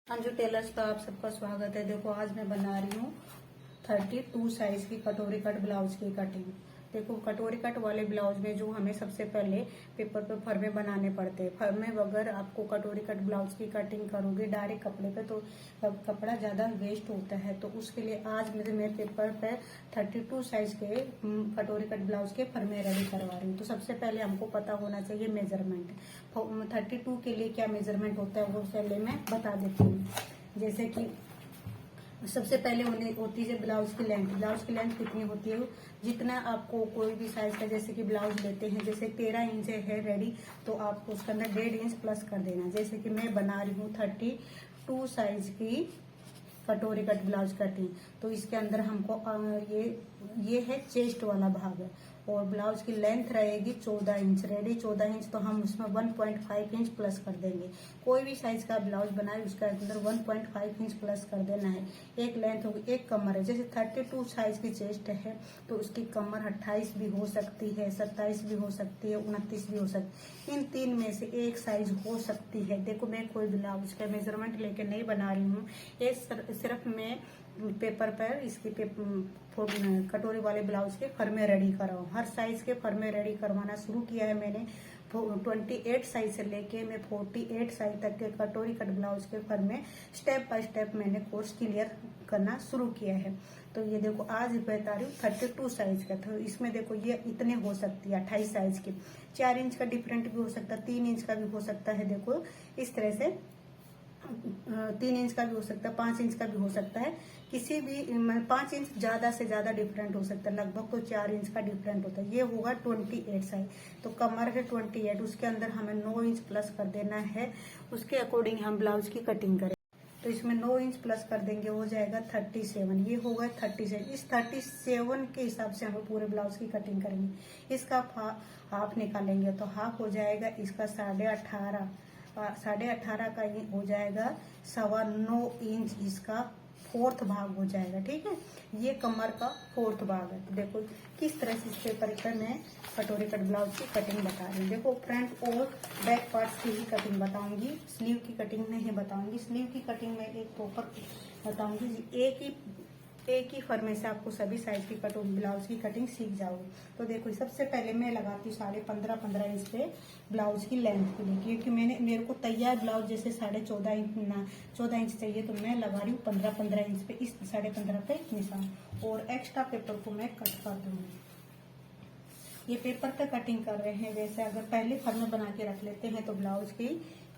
Anju tailors पे आप सबका स्वागत है। देखो आज मैं बना रही हूँ 32 साइज की कटोरी कट ब्लाउज की कटिंग। देखो कटोरी कट वाले ब्लाउज में जो हमें सबसे पहले पेपर पे फरमे बनाने पड़ते हैं। फरमे बगैर आपको कटोरी कट ब्लाउज की कटिंग करोगे डायरेक्ट कपड़े पे तो कपड़ा ज्यादा वेस्ट होता है। तो उसके लिए आज मैं पेपर पे 32 साइज के कटोरी कट ब्लाउज के फरमे रेडी करवा रही हूँ। तो सबसे पहले हमको पता होना चाहिए मेजरमेंट। 32 के लिए क्या मेजरमेंट होता है वो पहले मैं बता देती हूँ। जैसे कि सबसे पहले होती है ब्लाउज की लेंथ। ब्लाउज की लेंथ कितनी होती है, जितना आपको कोई भी साइज का जैसे कि ब्लाउज लेते हैं, जैसे 13 इंच है रेडी तो आपको उसके अंदर 1.5 इंच प्लस कर देना। जैसे कि मैं बना रही हूँ 32 साइज की कटोरी कट ब्लाउज कटिंग, तो इसके अंदर हमको ये है चेस्ट वाला भाग है और ब्लाउज की लेंथ रहेगी 14 इंच रेडी 14 इंच, तो हम उसमें 1.5 इंच प्लस कर देंगे। कोई भी साइज का ब्लाउज बनाए उसके अंदर 1.5 इंच प्लस कर देना है। एक लेंथ होगी, एक कमर है। जैसे 32 साइज की चेस्ट है तो उसकी कमर 28 भी हो सकती है, 27 भी हो सकती है, 29 भी हो सकती है। इन तीन में से एक साइज हो सकती है। देखो मैं कोई ब्लाउज का मेजरमेंट लेके नहीं बना रही हूँ, ये सिर्फ मैं पेपर पर इसकी कटोरी वाले ब्लाउज के फरमे रेडी कराऊँ। हर साइज के फरमे रेडी करवाना शुरू किया है मैंने। 28 साइज से लेके मैं 48 साइज तक के कटोरी कट ब्लाउज के फरमे स्टेप बाय स्टेप मैंने कोर्स क्लियर करना शुरू किया है। तो ये देखो आज बता रही हूँ 32 साइज का। तो इसमें देखो ये इतने हो सकती है 28 साइज की, 4 इंच का डिफरेंट भी हो सकता है, 3 इंच का भी हो सकता है। देखो इस तरह से 3 इंच का भी हो सकता है, 5 इंच का भी हो सकता है। किसी भी 5 इंच ज्यादा से ज्यादा डिफरेंट हो सकता है, लगभग तो 4 इंच का डिफरेंट होता है। ये होगा 28 साइज, तो कमर है 28, उसके अंदर हमें 9 इंच प्लस कर देना है। उसके अकॉर्डिंग हम ब्लाउज की कटिंग करें तो इसमें 9 इंच प्लस कर देंगे, हो जाएगा 37। ये होगा 37। इस 37 के हिसाब से हम पूरे ब्लाउज की कटिंग करेंगे। इसका हाफ निकालेंगे तो हाफ हो जाएगा इसका 18.5, 18.5 का हो जाएगा 9.25 इंच, इसका 4th भाग हो जाएगा। ठीक है, ये कमर का 4th भाग है। तो देखो किस तरह से इस पेपर पर मैं कटोरी कट ब्लाउज की कटिंग बता रही हूँ। देखो फ्रंट और बैक पार्ट्स की ही कटिंग बताऊंगी, स्लीव की कटिंग नहीं बताऊंगी। स्लीव की कटिंग में एक प्रॉपर बताऊंगी। एक ही फरमे से आपको सभी साइज की कटोरी ब्लाउज की कटिंग सीख जाओगे। तो देखो सबसे पहले मैं लगाती हूँ 15.5 इंच पे ब्लाउज की लेंथ के लिए, क्योंकि मेरे को तैयार ब्लाउज जैसे 14.5 इंच चाहिए, तो मैं लगा रही हूँ 15.5 इंच पे, इस 15.5 पे निशान। और एक्स्ट्रा पेपर को मैं कट कर दूंगी। ये पेपर पे कटिंग कर रहे हैं, वैसे अगर पहले फरमे बना के रख लेते हैं तो ब्लाउज की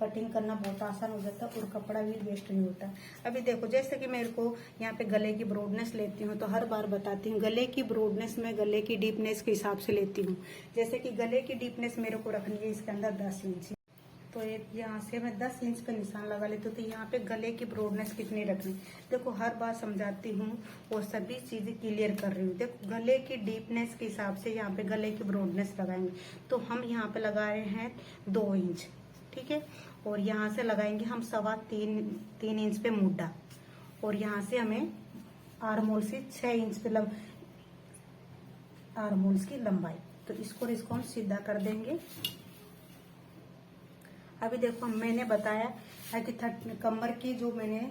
कटिंग करना बहुत आसान हो जाता है और कपड़ा भी वेस्ट नहीं होता। अभी देखो जैसे कि मेरे को यहाँ पे गले की ब्रॉडनेस लेती हूँ, तो हर बार बताती हूँ गले की ब्रॉडनेस में गले की डीपनेस के हिसाब से लेती हूँ। जैसे कि गले की डीपनेस मेरे को रखनी है इसके अंदर 10 इंच, तो यहाँ से मैं 10 इंच पे निशान लगा लेती हूँ। तो यहाँ पे गले की ब्रॉडनेस कितनी रखनी, देखो हर बार समझाती हूँ और सभी चीजें क्लियर कर रही हूँ। देखो गले की डीपनेस के हिसाब से यहाँ पे गले की ब्रॉडनेस लगाएंगे, तो हम यहाँ पे लगा रहे हैं 2 इंच। ठीक है, और यहाँ से लगाएंगे हम 3.25 इंच पे मुड्डा, और यहाँ से हमें आर्मोल से 6 इंच पे आर्मोल्स की लंबाई, तो इसको हम सीधा कर देंगे। अभी देखो मैंने बताया है कि कमर की जो मैंने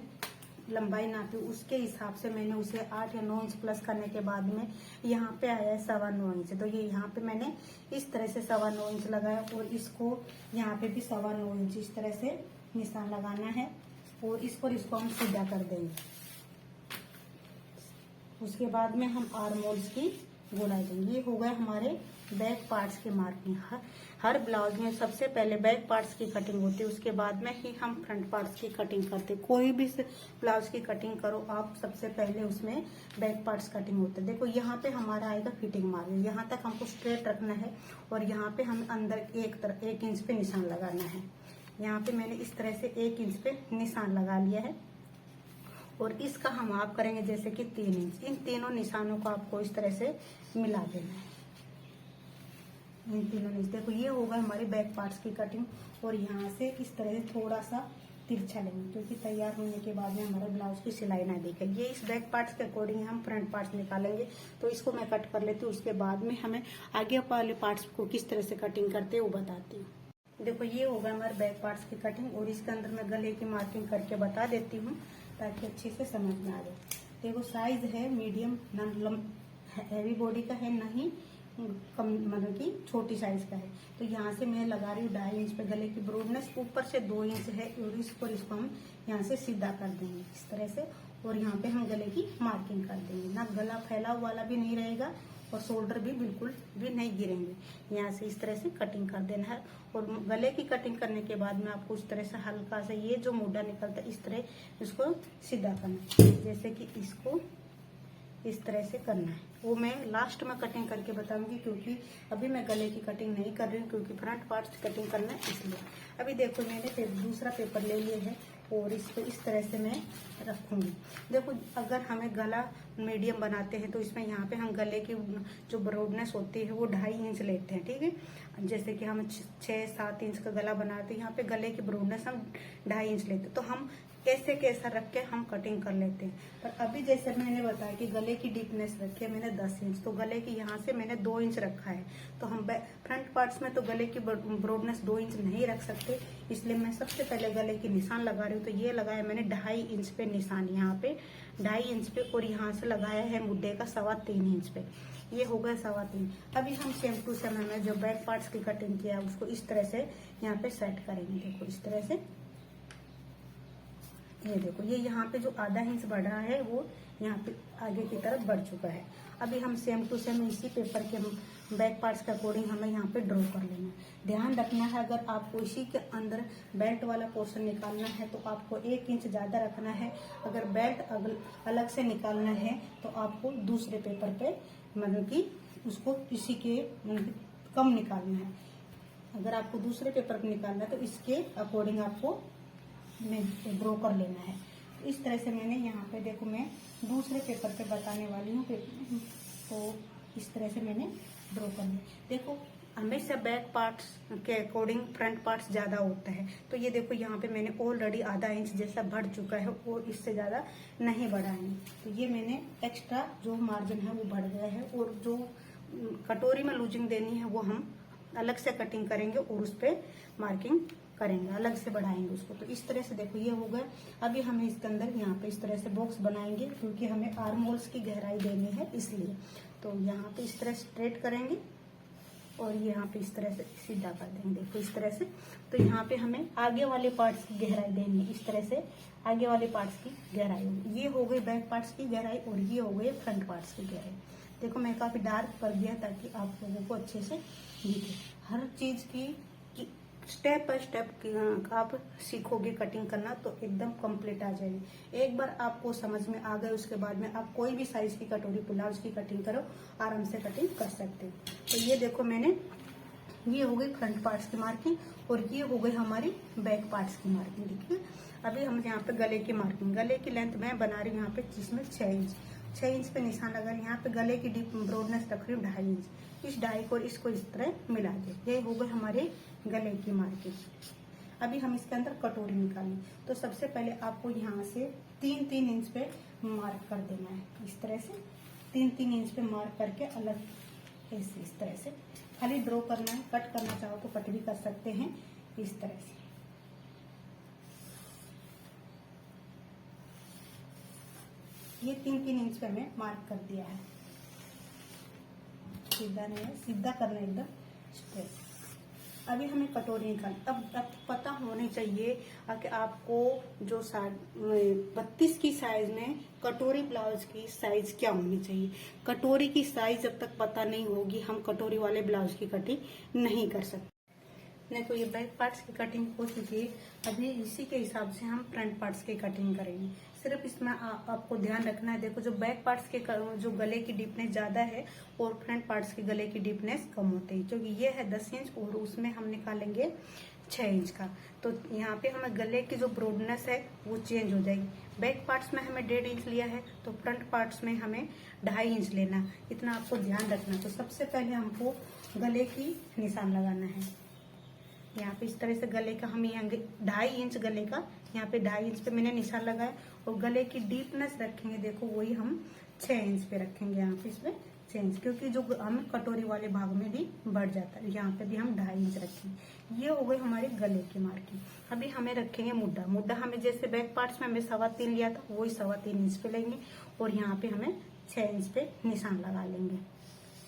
लंबाई नापी उसके हिसाब से मैंने उसे 8 या 9 इंच प्लस करने के बाद में यहाँ पे आया है 9.25 इंच। तो ये यहाँ पे मैंने इस तरह से 9.25 इंच लगाया, और इसको यहाँ पे भी 9.25 इंच इस तरह से निशान लगाना है, और इसको हम सीधा कर देंगे। उसके बाद में हम आर्मोल्स की गोलाई देंगे। ये हो गए हमारे बैक पार्ट्स की मार्किंग। हर ब्लाउज में सबसे पहले बैक पार्ट्स की कटिंग होती है, उसके बाद में ही हम फ्रंट पार्ट्स की कटिंग करते हैं। कोई भी ब्लाउज की कटिंग करो आप, सबसे पहले उसमें बैक पार्ट्स कटिंग होते हैं। देखो यहाँ पे हमारा आएगा फिटिंग मार्जिन, यहाँ तक हमको स्ट्रेट रखना है, और यहाँ पे हमें अंदर 1 इंच पे निशान लगाना है। यहाँ पे मैंने इस तरह से 1 इंच पे निशान लगा लिया है, और इसका हम आप करेंगे जैसे कि 3 इंच। इन तीनों निशानों को आपको इस तरह से मिला देना है, इन तीनों निशान। देखो ये होगा हमारे बैक पार्ट्स की कटिंग, और यहाँ से इस तरह से थोड़ा सा तिरछा लेंगे, क्योंकि तैयार होने के बाद में हमारे ब्लाउज की सिलाई ना दिखे। ये इस बैक पार्ट्स के अकॉर्डिंग हम फ्रंट पार्ट्स निकालेंगे, तो इसको मैं कट कर लेती हूँ। उसके बाद में हमें आगे वाले पार्ट्स को किस तरह से कटिंग करते हैं वो बताती हूँ। देखो ये होगा हमारे बैक पार्ट्स की कटिंग, और इसके अंदर मैं गले की मार्किंग करके बता देती हूँ ताकि अच्छे से समझ में आ जाए। देखो साइज है मीडियम, न हैवी बॉडी का है, ना ही कम मतलब कि छोटी साइज का है। तो यहाँ से मैं लगा रही हूँ 2.5 इंच पे। गले की ब्रॉडनेस ऊपर से 2 इंच है, और इसको हम यहाँ से सीधा कर देंगे इस तरह से, और यहाँ पे हम गले की मार्किंग कर देंगे। ना गला फैला वाला भी नहीं रहेगा और शोल्डर भी बिल्कुल भी नहीं गिरेंगे। यहाँ से इस तरह से कटिंग कर देना है। और गले की कटिंग करने के बाद में आपको इस तरह से हल्का सा ये जो मोटा निकलता है इस तरह इसको सीधा करना है, जैसे कि इसको इस तरह से करना है। वो मैं लास्ट में कटिंग करके बताऊंगी, क्योंकि अभी मैं गले की कटिंग नहीं कर रही हूँ, क्योंकि फ्रंट पार्ट कटिंग करना है इसलिए। अभी देखो मैंने दूसरा पेपर ले लिया है और इसको इस तरह से मैं रखूंगी। देखो अगर हमें गला मीडियम बनाते हैं तो इसमें यहाँ पे हम गले की जो ब्रॉडनेस होती है वो 2.5 इंच लेते हैं, ठीक है। जैसे कि हम 6-7 इंच का गला बनाते हैं, यहाँ पे गले की ब्रॉडनेस हम 2.5 इंच लेते हैं। तो हम कैसे कैसा रख के हम कटिंग कर लेते हैं। पर अभी जैसे मैंने बताया कि गले की डीपनेस रखी है मैंने 10 इंच, तो गले की यहाँ से मैंने 2 इंच रखा है। तो हम फ्रंट पार्ट्स में तो गले की ब्रॉडनेस 2 इंच नहीं रख सकते, इसलिए मैं सबसे पहले गले की निशान लगा रही हूँ। तो ये लगाया मैंने 2.5 इंच पे निशान, यहाँ पे 2.5 इंच पे, और यहाँ से लगाया है मुड्डे का 3.25 इंच पे। ये हो गया 3.25। अभी हम सेम टू सेम हमें जो बैक पार्ट्स की कटिंग किया उसको इस तरह से यहाँ पे सेट करेंगे। देखो इस तरह से, ये देखो ये यहाँ पे जो आधा इंच बढ़ रहा है वो यहाँ पे आगे की तरफ बढ़ चुका है। अभी हम सेम टू सेम इसी पेपर के बैक पार्ट्स के अकॉर्डिंग हमें यहाँ पे ड्रॉ कर लेना है। ध्यान रखना है, अगर आपको इसी के अंदर बेल्ट वाला पोर्शन निकालना है तो आपको 1 इंच ज़्यादा रखना है। अगर बेल्ट अलग से निकालना है तो आपको दूसरे पेपर पे मतलब कि उसको इसी के कम निकालना है। अगर आपको दूसरे पेपर पे निकालना है तो इसके अकॉर्डिंग आपको ड्रॉ कर लेना है। इस तरह से मैंने यहाँ पे देखो मैं दूसरे पेपर पे बताने वाली हूँ, तो इस तरह से मैंने ड्रॉ कर लिया। देखो हमेशा बैक पार्ट्स के अकॉर्डिंग फ्रंट पार्ट्स ज़्यादा होता है। तो ये देखो यहाँ पे मैंने ऑलरेडी आधा इंच जैसा बढ़ चुका है और इससे ज़्यादा नहीं बढ़ाएंगे। तो ये मैंने एक्स्ट्रा जो मार्जिन है वो बढ़ गया है, और जो कटोरी में लूजिंग देनी है वो हम अलग से कटिंग करेंगे और उस पर मार्किंग करेंगे, अलग से बढ़ाएंगे उसको। तो इस तरह से देखो ये हो गया। अभी हमें इसके अंदर यहाँ पे इस तरह से बॉक्स बनाएंगे, क्योंकि हमें आर्म होल्स की गहराई देनी है इसलिए। तो यहाँ पे इस तरह स्ट्रेट करेंगे और यहाँ पे इस तरह से सीधा कर देंगे। देखो इस तरह से। तो यहाँ पे हमें आगे वाले पार्ट्स की गहराई देनी है, इस तरह से आगे वाले पार्ट्स की गहराई होगी। ये हो गई बैक पार्ट्स की गहराई और ये हो गई फ्रंट पार्ट्स की गहराई। देखो मैं काफी डार्क कर दिया ताकि आप लोगों को अच्छे से दिखे। हर चीज की स्टेप बाय स्टेप आप सीखोगे कटिंग करना तो एकदम कंप्लीट आ जाएगी। एक बार आपको समझ में आ गए उसके बाद में आप कोई भी साइज की कटोरी ब्लाउज की कटिंग करो, आराम से कटिंग कर सकते हो। तो ये देखो मैंने, ये हो गई फ्रंट पार्ट्स की मार्किंग और ये हो गई हमारी बैक पार्ट्स की मार्किंग। देखिए अभी हम यहाँ पे गले की मार्किंग, गले की लेंथ मैं बना रही हूँ यहाँ पे जिसमें 6 इंच पे निशान लगा। यहाँ पे गले की डीप ब्रॉडनेस रख रही हूँ 2.5 इंच। इस 2.5 को इसको इस तरह मिला दे। ये हो गए हमारे गले की मार्किंग। अभी हम इसके अंदर कटोरी निकालें तो सबसे पहले आपको यहाँ से 3-3 इंच पे मार्क कर देना है। इस तरह से 3-3 इंच पे मार्क करके अलग ऐसे इस तरह से खाली ड्रॉ करना है। कट करना चाहो तो कट भी कर सकते हैं इस तरह से। ये 3-3 इंच पे मैं मार्क कर दिया है। सीधा नहीं है, सीधा करना एकदम स्ट्रेट। अभी हमें कटोरी निकालनी। अब पता होनी चाहिए कि आपको जो 32 की साइज में कटोरी ब्लाउज की साइज क्या होनी चाहिए। कटोरी की साइज जब तक पता नहीं होगी हम कटोरी वाले ब्लाउज की कटिंग नहीं कर सकते। देखो ये बैक पार्ट्स की कटिंग हो चुकी है। अभी इसी के हिसाब से हम फ्रंट पार्ट्स की कटिंग करेंगे। सिर्फ इसमें आपको ध्यान रखना है। देखो जो बैक पार्ट्स के जो गले की डीपनेस ज्यादा है और फ्रंट पार्ट्स की गले की डीपनेस कम होती है, क्योंकि ये है 10 इंच और उसमें हम निकालेंगे 6 इंच का। तो यहाँ पे हमें गले की जो ब्रॉडनेस है वो चेंज हो जाएगी। बैक पार्ट्स में हमें 1.5 इंच लिया है तो फ्रंट पार्ट्स में हमें 2.5 इंच लेना। इतना आपको ध्यान रखना। तो सबसे पहले हमको गले की निशान लगाना है। यहाँ पे इस तरह से गले का हम यहाँ 2.5 इंच गले का, यहाँ पे 2.5 इंच पे मैंने निशान लगाया और गले की डीपनेस रखेंगे। देखो वही हम 6 इंच पे रखेंगे। यहाँ पे इसमें चेंज, क्योंकि जो हम कटोरी वाले भाग में भी बढ़ जाता है। यहाँ पे भी हम 2.5 इंच रखेंगे। ये हो गई हमारे गले की मार्किंग। अभी हमें रखेंगे मुड्ढा। मुड्ढा हमें जैसे बैक पार्ट्स में हमें 3.25 लिया था, वही 3.25 इंच पे लेंगे और यहाँ पे हमें 6 इंच पे निशान लगा लेंगे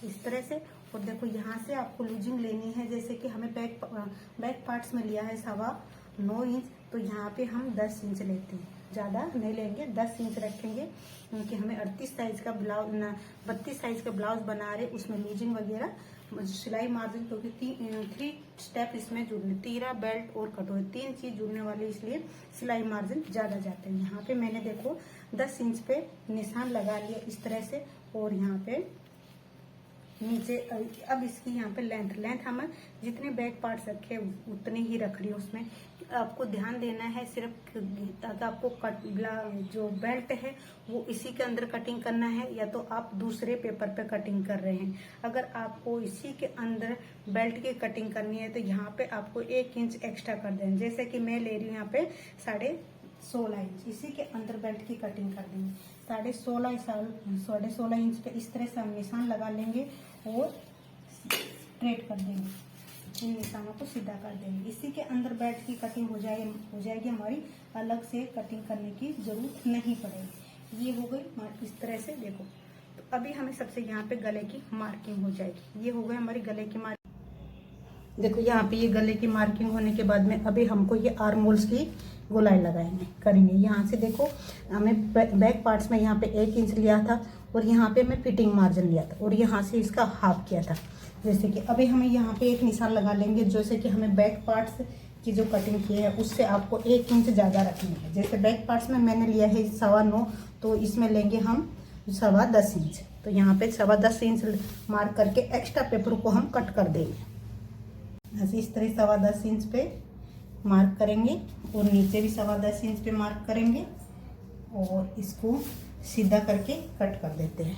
इस तरह से। और देखो यहाँ से आपको लूजिंग लेनी है, जैसे कि हमें बैक पार्ट्स में लिया है 9.25 इंच, तो यहाँ पे हम 10 इंच लेते हैं, ज्यादा नहीं लेंगे, 10 इंच रखेंगे, क्योंकि हमें 38 साइज का ब्लाउज 32 साइज का ब्लाउज बना रहे, उसमें लूजिंग वगैरह सिलाई मार्जिन, क्योंकि 3 स्टेप इसमें जुड़ने, तीरा, बेल्ट और कटोरी 3 चीज जुड़ने वाली, इसलिए सिलाई मार्जिन ज्यादा जाते हैं। यहाँ पे मैंने देखो 10 इंच पे निशान लगा लिया इस तरह से। और यहाँ पे नीचे अब इसकी यहाँ पे लेंथ हम जितने बैक पार्ट्स रखे उतने ही रख रही हूँ। उसमें आपको ध्यान देना है सिर्फ, अगर आपको जो बेल्ट है वो इसी के अंदर कटिंग करना है, या तो आप दूसरे पेपर पे कटिंग कर रहे हैं। अगर आपको इसी के अंदर बेल्ट की कटिंग करनी है तो यहाँ पे आपको 1 इंच एक्स्ट्रा कर देना। जैसे कि मैं ले रही हूँ यहाँ पे 16.5 इंच, इसी के अंदर बेल्ट की कटिंग कर देंगे। 16.5 इंच पे इस तरह से हम निशान लगा लेंगे और स्ट्रेट कर देंगे, इन निशानों को सीधा कर देंगे। इसी के अंदर बेल्ट की कटिंग हो जाएगी हमारी, अलग से कटिंग करने की जरूरत नहीं पड़ेगी। ये हो गई इस तरह से। देखो तो अभी हमें सबसे यहाँ पे गले की मार्किंग हो जाएगी। ये हो गई हमारी गले की मार्किंग। देखो यहाँ पे ये गले की मार्किंग होने के बाद में अभी हमको ये आर्म होल्स की गोलाई करेंगे। यहाँ से देखो हमें बैक पार्ट्स में यहाँ पे 1 इंच लिया था और यहाँ पे मैं फिटिंग मार्जिन लिया था और यहाँ से इसका हाफ किया था। जैसे कि अभी हमें यहाँ पे एक निशान लगा लेंगे, जैसे कि हमें बैक पार्ट्स की जो कटिंग की है उससे आपको 1 इंच ज़्यादा रखनी है। जैसे बैक पार्ट्स में मैंने लिया है 9.25, तो इसमें लेंगे हम 10.25 इंच। तो यहाँ पे 10.25 इंच मार्क करके एक्स्ट्रा पेपर को हम कट कर देंगे। ऐसे इस तरह 10.25 इंच पे मार्क करेंगे और नीचे भी 10.25 इंच पे मार्क करेंगे और इसको सीधा करके कट कर देते हैं।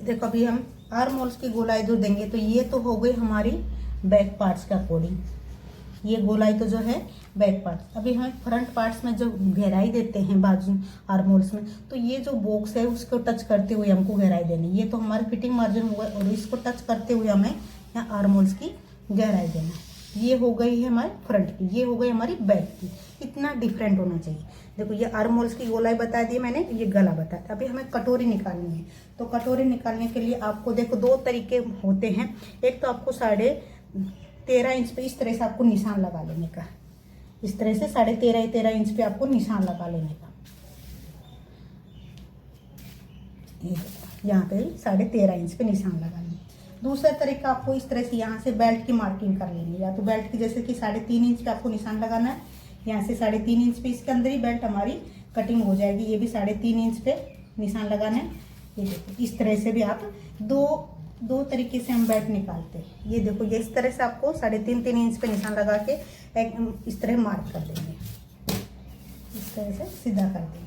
देखो अभी हम आर्म होल्स की गोलाई जो देंगे, तो ये तो हो गई हमारी बैक पार्ट्स का अकॉर्डिंग, ये गोलाई तो जो है बैक पार्ट्स। अभी हमें फ्रंट पार्ट्स में जो गहराई देते हैं बाजू आर्म होल्स में, तो ये जो बॉक्स है उसको टच करते हुए हमको गहराई देनी। ये तो हमारी फिटिंग मार्जिन हुआ और इसको टच करते हुए हमें यहाँ आर्म होल्स की गहराई देना। ये हो गई है हमारे फ्रंट की, ये हो गई हमारी बैक की। इतना डिफरेंट होना चाहिए। देखो ये आर्म होल्स की गोलाई बता दी मैंने, ये गला बताया। अभी हमें कटोरी निकालनी है, तो कटोरी निकालने के लिए आपको देखो 2 तरीके होते हैं। एक तो आपको 13.5 इंच पे इस तरह से आपको निशान लगा लेने का, इस तरह से 13.5 इंच पे आपको निशान लगा लेने का। यहाँ पे 13.5 इंच पे निशान लगा लेंगे। दूसरा तरीका आपको इस तरह से यहाँ से बेल्ट की मार्किंग कर लेंगे, या तो बेल्ट की जैसे कि 3.5 इंच पे आपको निशान लगाना है, यहाँ से 3.5 इंच पे इसके अंदर ही बेल्ट हमारी कटिंग हो जाएगी। ये भी 3.5 इंच पे निशान लगाना है। ये देखो इस तरह से भी आप दो तरीके से हम बेल्ट निकालते हैं। ये देखो ये इस तरह से आपको 3.5 इंच पे निशान लगा के एक इस तरह मार्क कर देंगे, इस तरह से सीधा कर देंगे।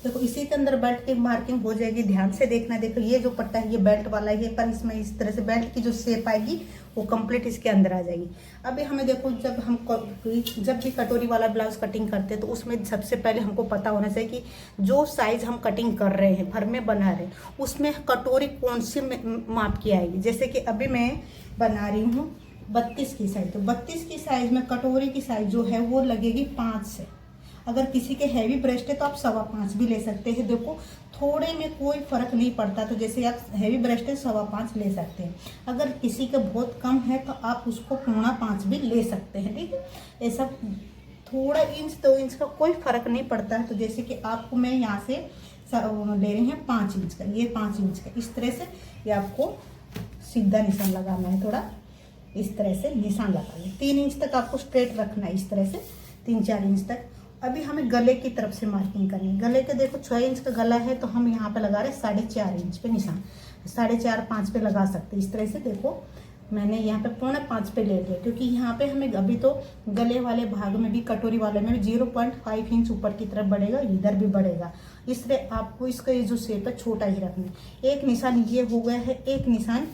देखो इसी के अंदर बेल्ट की मार्किंग हो जाएगी। ध्यान से देखना, देखो ये जो पट्टा है ये बेल्ट वाला है, पर इसमें इस तरह से बेल्ट की जो शेप आएगी वो कंप्लीट इसके अंदर आ जाएगी। अभी हमें देखो जब भी कटोरी वाला ब्लाउज कटिंग करते हैं तो उसमें सबसे पहले हमको पता होना चाहिए कि जो साइज हम कटिंग कर रहे हैं, फर्मे बना रहे हैं, उसमें कटोरी कौन सी माप की आएगी। जैसे कि अभी मैं बना रही हूँ 32 की साइज, तो 32 की साइज में कटोरी की साइज जो है वो लगेगी 5 से। अगर किसी के हैवी ब्रेस्ट है तो आप 5.25 भी ले सकते हैं। देखो थोड़े में कोई फर्क नहीं पड़ता, तो जैसे आप हैवी ब्रेस्ट है 5.25 ले सकते हैं। अगर किसी का बहुत कम है तो आप उसको 4.25 भी ले सकते हैं। ठीक है, ऐसा थोड़ा 1-2 इंच का कोई फर्क नहीं पड़ता है। तो जैसे कि आपको मैं यहाँ से ले रही हैं 5 इंच का, ये 5 इंच का, इस तरह से ये आपको सीधा निशान लगाना है। थोड़ा इस तरह से निशान लगा लें। 3 इंच तक आपको स्ट्रेट रखना है, इस तरह से 3-4 इंच तक। अभी हमें गले की तरफ से मार्किंग करनी है। गले के देखो 6 इंच का गला है, तो हम यहाँ पे लगा रहे 4.5 इंच पे निशान, 4.5-5 पे लगा सकते हैं। इस तरह से देखो मैंने यहाँ पे 4.25 पे ले लिया, क्योंकि यहाँ पे हमें अभी तो गले वाले भाग में भी, कटोरी वाले में भी 0.5 इंच ऊपर की तरफ बढ़ेगा, इधर भी बढ़ेगा। इसलिए आपको इसका ये जो शेप है छोटा ही रखना है। एक निशान ये हो गया है, एक निशान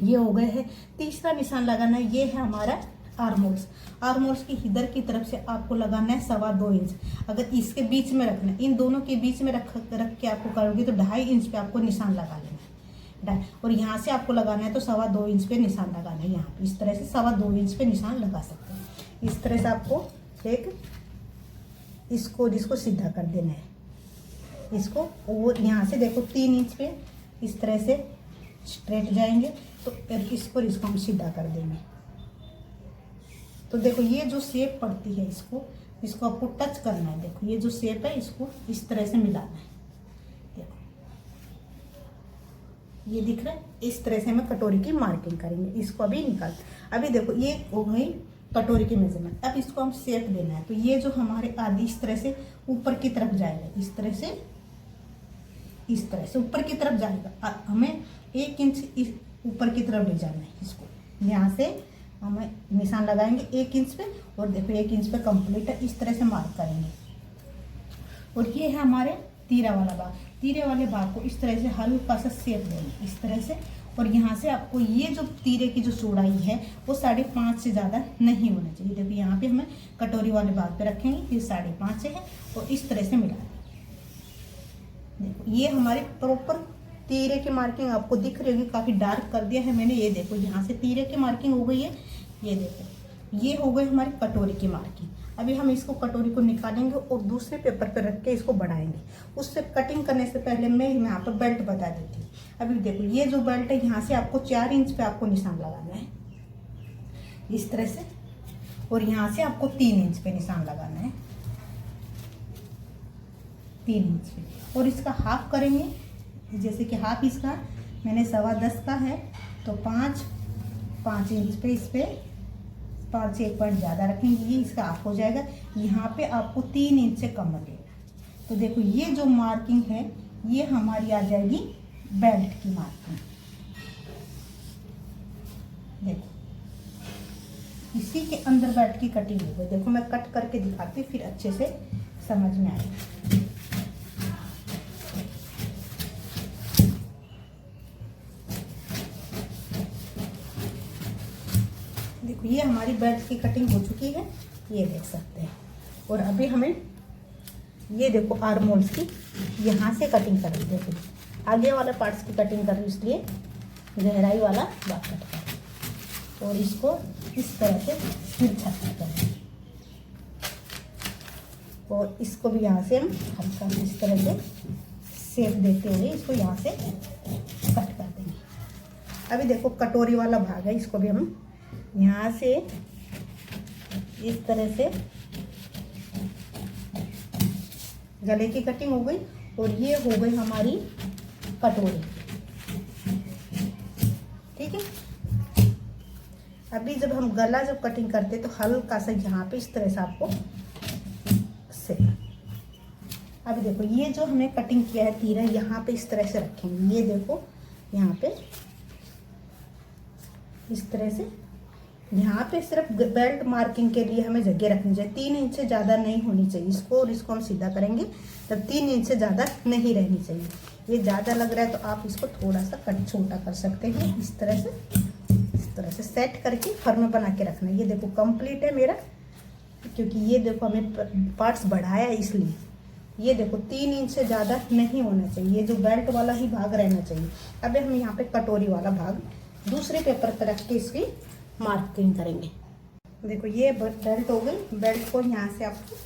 ये हो गया है, तीसरा निशान लगाना है, ये है हमारा आर्म होल्स की इधर की तरफ से आपको लगाना है 2.25 इंच। अगर इसके बीच में रखना है, इन दोनों के बीच में रख के आपको करोगे तो 2.5 इंच पे आपको निशान लगा लेना है। और यहाँ से आपको लगाना है तो 2.25 इंच पे निशान लगाना है। यहाँ पे इस तरह से 2.25 इंच पे निशान लगा सकते हैं। इस तरह से आपको एक इसको सीधा कर देना है इसको। और यहाँ से देखो 3 इंच पे इस तरह से स्ट्रेट जाएंगे तो फिर इसको हम सीधा कर देंगे। तो देखो ये जो शेप पड़ती है इसको आपको टच करना है। देखो ये जो शेप है इसको इस तरह से मिलाना है। देखो ये दिख रहा है, इस तरह से हमें कटोरी की मार्किंग करेंगे। इसको अभी निकाल, अभी देखो ये हो गई कटोरी की मेजरमेंट। अब इसको हम शेप देना है तो ये जो हमारे आदि इस तरह से ऊपर की तरफ जाएगा, इस तरह से ऊपर की तरफ जाएगा। हमें 1 इंच ऊपर की तरफ ले जाना है इसको। यहाँ से हमें निशान लगाएंगे 1 इंच पे और देखो 1 इंच पे कंप्लीट है। इस तरह से मार्क करेंगे। और ये है हमारे तीरा वाला भाग। तीरे वाले भाग को इस तरह से हल्का सा शेप देंगे इस तरह से। और यहाँ से आपको ये जो तीरे की जो चौड़ाई है वो 5.5 से ज़्यादा नहीं होना चाहिए। देखो यहाँ पे हमें कटोरी वाले भाग पे रखेंगे, ये 5.5 से है और इस तरह से मिलाएंगे। देखो ये हमारे प्रॉपर तीरे की मार्किंग आपको दिख रही होगी, काफ़ी डार्क कर दिया है मैंने। ये देखो यहाँ से तीरे की मार्किंग हो गई है। ये देखो ये हो गई हमारी कटोरी की मार्किंग। अभी हम इसको कटोरी को निकालेंगे और दूसरे पेपर पर रख के इसको बढ़ाएंगे। उससे कटिंग करने से पहले मैं यहाँ पर बेल्ट बता देती हूँ। अभी देखो ये जो बेल्ट है यहाँ से आपको 4 इंच पे आपको निशान लगाना है इस तरह से। और यहाँ से आपको 3 इंच पे निशान लगाना है 3 इंच पे। और इसका हाफ करेंगे, जैसे कि हाफ इसका मैंने 10.25 का है तो 5 इंच पे इस पे 5 से 1 पॉइंट ज़्यादा रखेंगे, ये इसका हाफ हो जाएगा। यहाँ पे आपको 3 इंच से कम लगेगा। तो देखो ये जो मार्किंग है ये हमारी आ जाएगी बेल्ट की मार्किंग। देखो इसी के अंदर बेल्ट की कटिंग हो गई। देखो मैं कट करके दिखाती हूँ फिर अच्छे से समझ में आएगा। देखो ये हमारी बेल्ट की कटिंग हो चुकी है, ये देख सकते हैं। और अभी हमें ये देखो आर्म होल्स की यहाँ से कटिंग करनी। देखो आगे वाला पार्ट्स की कटिंग कर रही हूँ, इसलिए गहराई वाला भाग कट कर और इसको इस तरह से तिरछा करें। और इसको भी यहाँ से हम हल्का इस तरह से शेप देते हुए इसको यहाँ से कट कर देंगे। अभी देखो कटोरी वाला भाग है, इसको भी हम यहाँ से इस तरह से गले की कटिंग हो गई। और ये हो गई हमारी कटोरी, ठीक है। अभी जब हम गला कटिंग करते तो हल्का सा यहाँ पे इस तरह से आपको से। अभी देखो ये जो हमने कटिंग किया है तीरा यहाँ पे इस तरह से रखेंगे। ये देखो यहाँ पे इस तरह से, यहाँ पे सिर्फ बेल्ट मार्किंग के लिए हमें जगह रखनी चाहिए। 3 इंच से ज़्यादा नहीं होनी चाहिए। इसको और इसको हम सीधा करेंगे तब 3 इंच से ज़्यादा नहीं रहनी चाहिए। ये ज़्यादा लग रहा है तो आप इसको थोड़ा सा कट छोटा कर सकते हैं। इस तरह से सेट करके फर्म बना के रखना है। ये देखो कंप्लीट है मेरा, क्योंकि ये देखो हमें पार्ट्स बढ़ाया है इसलिए। ये देखो 3 इंच से ज़्यादा नहीं होना चाहिए, ये जो बेल्ट वाला ही भाग रहना चाहिए। अब हम यहाँ पे कटोरी वाला भाग दूसरे पेपर पर रख के इसकी मार्किंग करेंगे। देखो ये बेल्ट हो गई। बेल्ट को यहाँ से आपको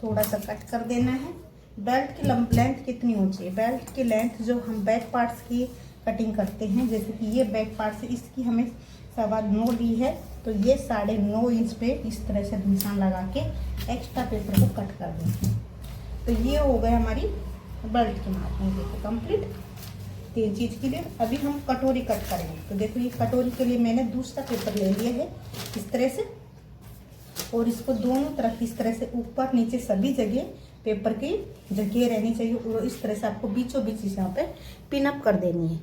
थोड़ा सा कट कर देना है। बेल्ट की लेंथ कितनी होनी चाहिए? बेल्ट की लेंथ जो हम बैक पार्ट्स की कटिंग करते हैं, जैसे कि ये बैक पार्ट्स है, इसकी हमें 9.25 ली है तो ये 9.5 इंच पे इस तरह से निशान लगा के एक्स्ट्रा पेपर को कट कर देंगे। तो ये हो गया हमारी बेल्ट की मार्किंग। देखो कंप्लीट 3 चीज़ के लिए। अभी हम कटोरी कट करेंगे। तो देखो ये कटोरी के लिए मैंने दूसरा पेपर ले लिया है इस तरह से। और इसको दोनों तरफ इस तरह से ऊपर नीचे सभी जगह पेपर की जगह रहनी चाहिए। और इस तरह से आपको बीचों बीच यहाँ पे पिन अप कर देनी है।